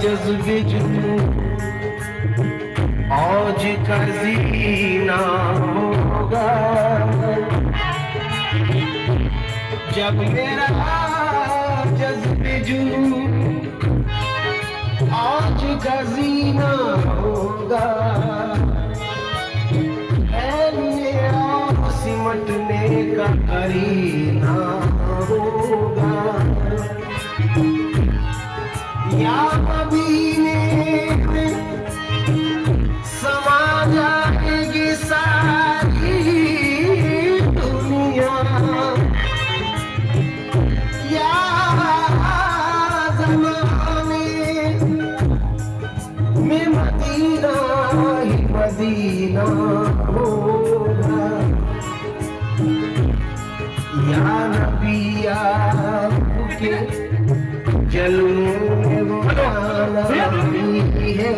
जज्बे जुनूं औज का जीना होगा। जब मेरा जज्बे जुनूं औज का जीना होगा, सिमटने का करीना होगा। या मदीने में समा जाएगी सारी दुनिया, या ज़माने में मदीना ही मदीना होगा। या नबी आपके जलूं में है।